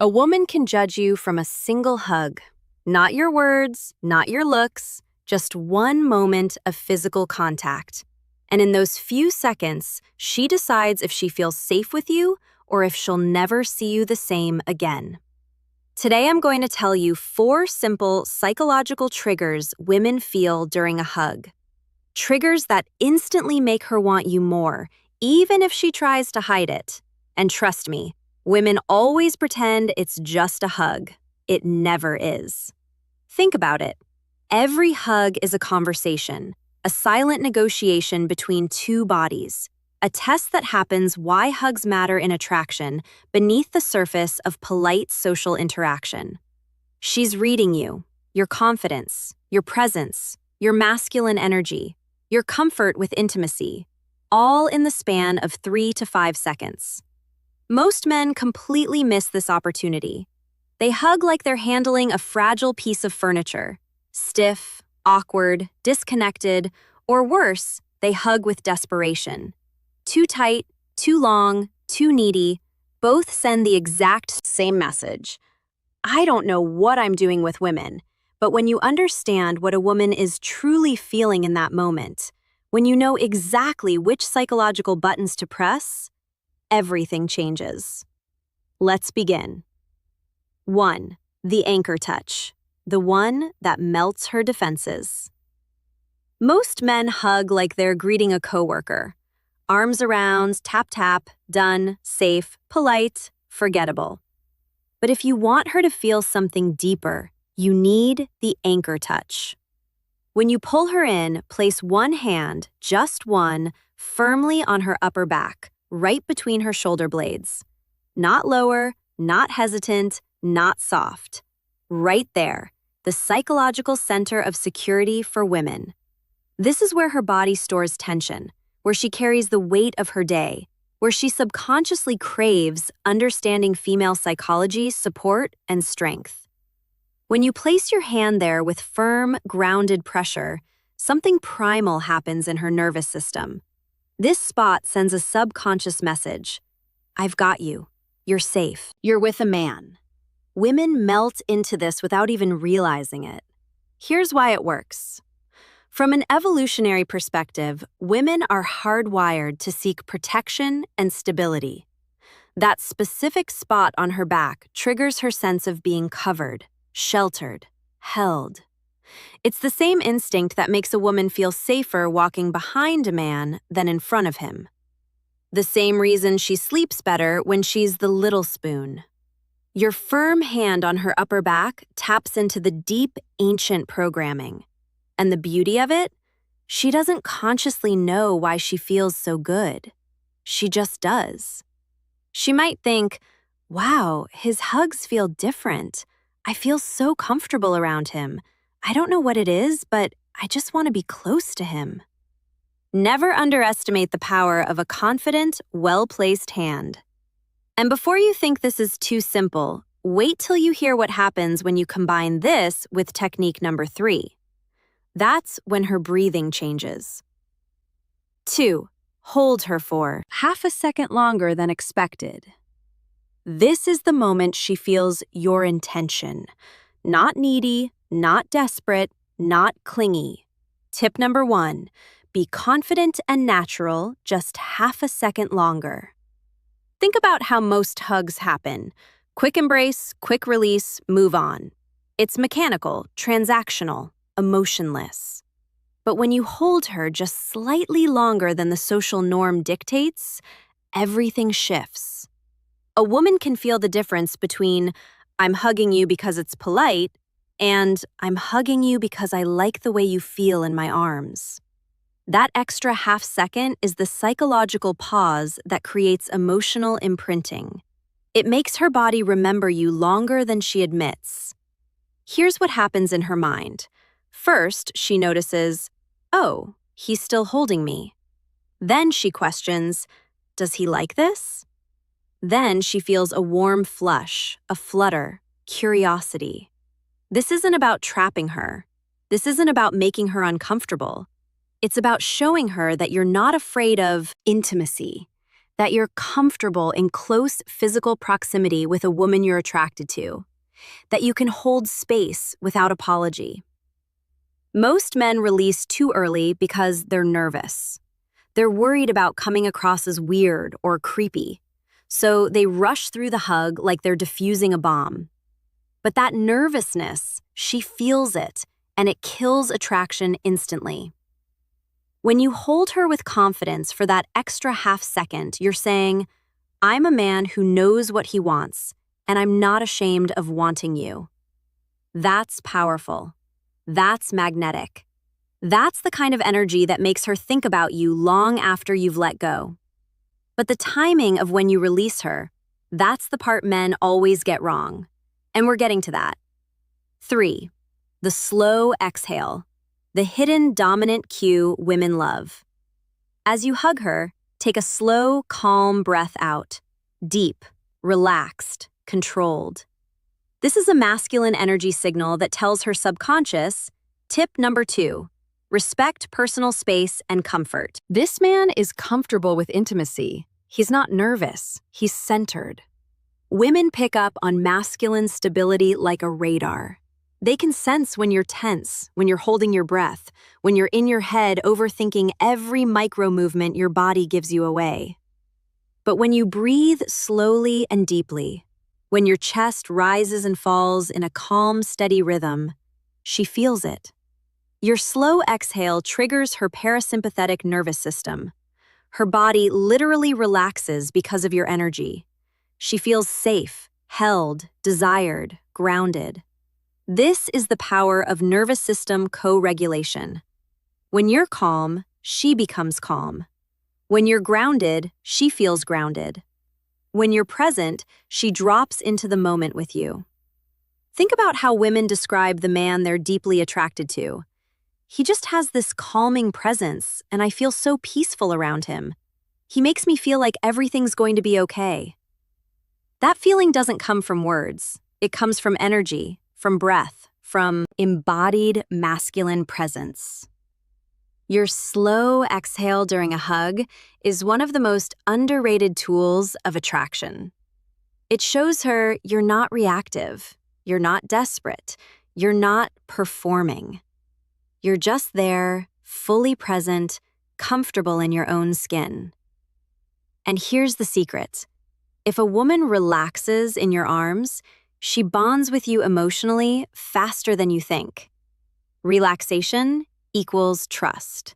A woman can judge you from a single hug. Not your words, not your looks, just one moment of physical contact. And in those few seconds, she decides if she feels safe with you or if she'll never see you the same again. Today, I'm going to tell you 4 simple psychological triggers women feel during a hug. Triggers that instantly make her want you more, even if she tries to hide it. And trust me, women always pretend it's just a hug. It never is. Think about it. Every hug is a conversation, a silent negotiation between 2 bodies, a test that happens why hugs matter in attraction beneath the surface of polite social interaction. She's reading you, your confidence, your presence, your masculine energy, your comfort with intimacy, all in the span of 3 to 5 seconds. Most men completely miss this opportunity. They hug like they're handling a fragile piece of furniture, stiff, awkward, disconnected, or worse, they hug with desperation. Too tight, too long, too needy, both send the exact same message. I don't know what I'm doing with women, but when you understand what a woman is truly feeling in that moment, when you know exactly which psychological buttons to press, everything changes. Let's begin. 1. The anchor touch, the one that melts her defenses. Most men hug like they're greeting a coworker. Arms around, tap tap, done, safe, polite, forgettable. But if you want her to feel something deeper, you need the anchor touch. When you pull her in, place one hand, just one, firmly on her upper back, right between her shoulder blades. Not lower, not hesitant, not soft. Right there, the psychological center of security for women. This is where her body stores tension, where she carries the weight of her day, where she subconsciously craves understanding female psychology, support, and strength. When you place your hand there with firm, grounded pressure, something primal happens in her nervous system. This spot sends a subconscious message. I've got you. You're safe. You're with a man. Women melt into this without even realizing it. Here's why it works. From an evolutionary perspective, women are hardwired to seek protection and stability. That specific spot on her back triggers her sense of being covered, sheltered, held. It's the same instinct that makes a woman feel safer walking behind a man than in front of him. The same reason she sleeps better when she's the little spoon. Your firm hand on her upper back taps into the deep, ancient programming. And the beauty of it? She doesn't consciously know why she feels so good. She just does. She might think, wow, his hugs feel different. I feel so comfortable around him. I don't know what it is, but I just want to be close to him. Never underestimate the power of a confident, well-placed hand. And before you think this is too simple, wait till you hear what happens when you combine this with technique number 3. That's when her breathing changes. 2. Hold her for half a second longer than expected. This is the moment she feels your intention. Not needy, not desperate, not clingy. Tip number 1. Be confident and natural, just half a second longer. Think about how most hugs happen. Quick embrace, quick release, move on. It's mechanical, transactional, emotionless. But when you hold her just slightly longer than the social norm dictates, everything shifts. A woman can feel the difference between I'm hugging you because it's polite and I'm hugging you because I like the way you feel in my arms. That extra half second is the psychological pause that creates emotional imprinting. It makes her body remember you longer than she admits. Here's what happens in her mind. First, she notices, oh, he's still holding me. Then she questions, does he like this? Then she feels a warm flush, a flutter, curiosity. This isn't about trapping her. This isn't about making her uncomfortable. It's about showing her that you're not afraid of intimacy, that you're comfortable in close physical proximity with a woman you're attracted to, that you can hold space without apology. Most men release too early because they're nervous. They're worried about coming across as weird or creepy, so they rush through the hug like they're defusing a bomb. But that nervousness, she feels it, and it kills attraction instantly. When you hold her with confidence for that extra half second, you're saying, "I'm a man who knows what he wants, and I'm not ashamed of wanting you." That's powerful. That's magnetic. That's the kind of energy that makes her think about you long after you've let go. But the timing of when you release her, that's the part men always get wrong. And we're getting to that. 3. The slow exhale. The hidden dominant cue women love. As you hug her, take a slow, calm breath out. Deep, relaxed, controlled. This is a masculine energy signal that tells her subconscious, tip number 2, respect personal space and comfort. This man is comfortable with intimacy. He's not nervous. He's centered. Women pick up on masculine stability like a radar. They can sense when you're tense, when you're holding your breath, when you're in your head overthinking every micro movement your body gives you away. But when you breathe slowly and deeply, when your chest rises and falls in a calm, steady rhythm, she feels it. Your slow exhale triggers her parasympathetic nervous system. Her body literally relaxes because of your energy. She feels safe, held, desired, grounded. This is the power of nervous system co-regulation. When you're calm, she becomes calm. When you're grounded, she feels grounded. When you're present, she drops into the moment with you. Think about how women describe the man they're deeply attracted to. He just has this calming presence, and I feel so peaceful around him. He makes me feel like everything's going to be okay. That feeling doesn't come from words. It comes from energy, from breath, from embodied masculine presence. Your slow exhale during a hug is one of the most underrated tools of attraction. It shows her you're not reactive, you're not desperate, you're not performing. You're just there, fully present, comfortable in your own skin. And here's the secret. If a woman relaxes in your arms, she bonds with you emotionally faster than you think. Relaxation equals trust.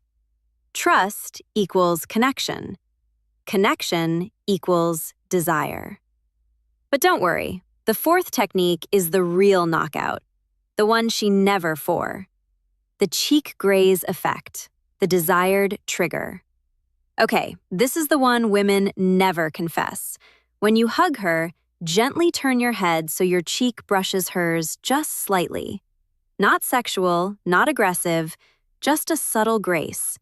Trust equals connection. Connection equals desire. But don't worry, the 4th technique is the real knockout, the one she never for. The cheek graze effect, the desired trigger. Okay, this is the one women never confess. When you hug her, gently turn your head so your cheek brushes hers just slightly. Not sexual, not aggressive, just a subtle grace.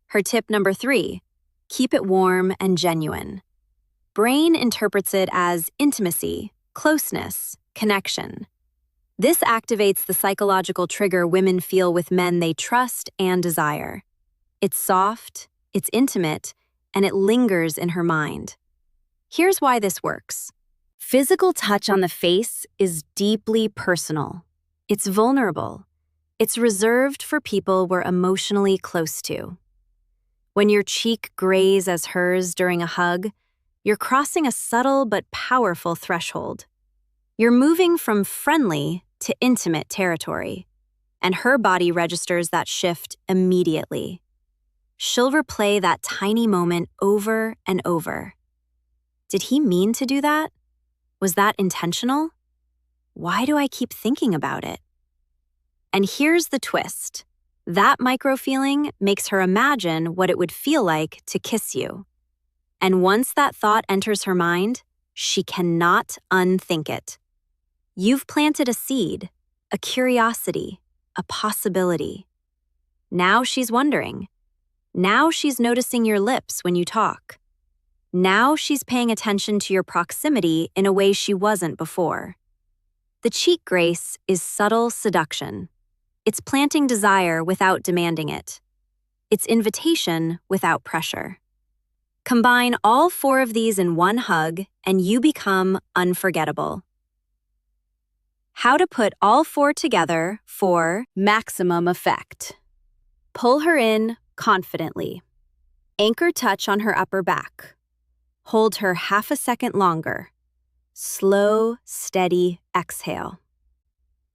Her tip number 3, keep it warm and genuine. Brain interprets it as intimacy, closeness, connection. This activates the psychological trigger women feel with men they trust and desire. It's soft, it's intimate, and it lingers in her mind. Here's why this works. Physical touch on the face is deeply personal. It's vulnerable. It's reserved for people we're emotionally close to. When your cheek graze as hers during a hug, you're crossing a subtle but powerful threshold. You're moving from friendly to intimate territory, and her body registers that shift immediately. She'll replay that tiny moment over and over. Did he mean to do that? Was that intentional? Why do I keep thinking about it? And here's the twist. That micro-feeling makes her imagine what it would feel like to kiss you. And once that thought enters her mind, she cannot unthink it. You've planted a seed, a curiosity, a possibility. Now she's wondering. Now she's noticing your lips when you talk. Now she's paying attention to your proximity in a way she wasn't before. The cheek grace is subtle seduction. It's planting desire without demanding it. It's invitation without pressure. Combine all 4 of these in one hug, and you become unforgettable. How to put all 4 together for maximum effect. Pull her in confidently. Anchor touch on her upper back. Hold her half a second longer. Slow, steady exhale.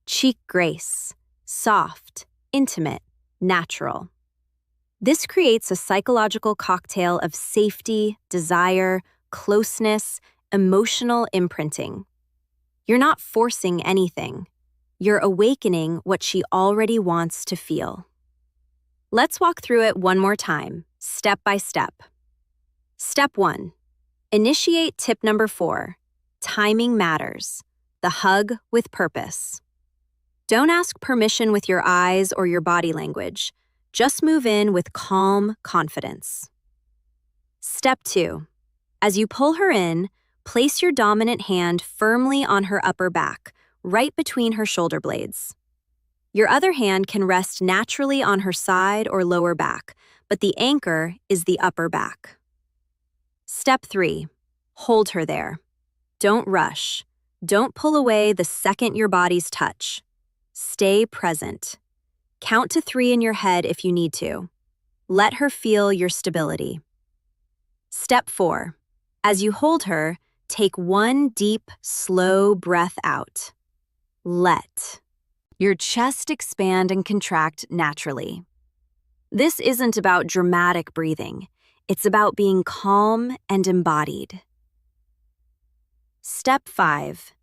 Cheek grace. Soft, intimate, natural. This creates a psychological cocktail of safety, desire, closeness, emotional imprinting. You're not forcing anything. You're awakening what she already wants to feel. Let's walk through it one more time, step by step. Step 1. Initiate tip number 4. Timing matters. The hug with purpose. Don't ask permission with your eyes or your body language. Just move in with calm confidence. Step 2. As you pull her in, place your dominant hand firmly on her upper back, right between her shoulder blades. Your other hand can rest naturally on her side or lower back, but the anchor is the upper back. Step 3. Hold her there. Don't rush. Don't pull away the second your bodies touch. Stay present. Count to 3 in your head if you need to. Let her feel your stability. Step 4. As you hold her, take one deep, slow breath out. Let your chest expand and contract naturally. This isn't about dramatic breathing. It's about being calm and embodied. Step 5.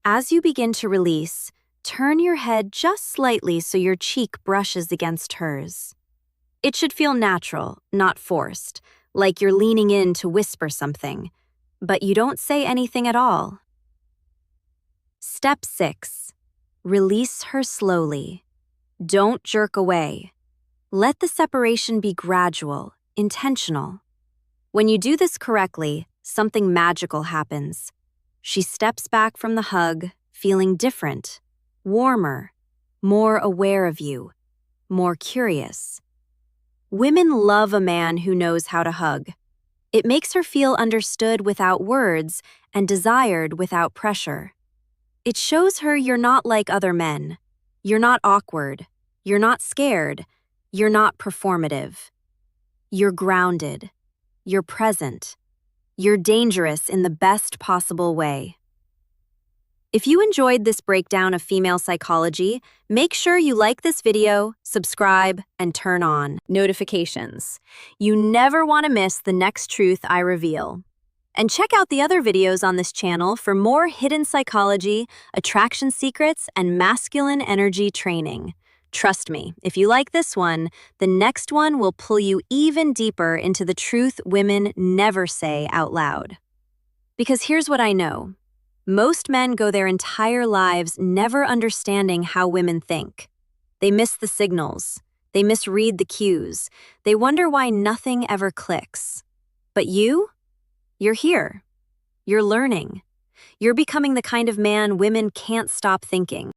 As you begin to release, turn your head just slightly so your cheek brushes against hers. It should feel natural, not forced, like you're leaning in to whisper something, but you don't say anything at all. Step 6. Release her slowly. Don't jerk away. Let the separation be gradual, intentional. When you do this correctly, something magical happens. She steps back from the hug, feeling different, warmer, more aware of you, more curious. Women love a man who knows how to hug. It makes her feel understood without words and desired without pressure. It shows her you're not like other men. You're not awkward. You're not scared. You're not performative. You're grounded. You're present. You're dangerous in the best possible way. If you enjoyed this breakdown of female psychology, make sure you like this video, subscribe, and turn on notifications. You never want to miss the next truth I reveal. And check out the other videos on this channel for more hidden psychology, attraction secrets, and masculine energy training. Trust me, if you like this one, the next one will pull you even deeper into the truth women never say out loud. Because here's what I know. Most men go their entire lives never understanding how women think. They miss the signals. They misread the cues. They wonder why nothing ever clicks. But you're here. You're learning. You're becoming the kind of man women can't stop thinking.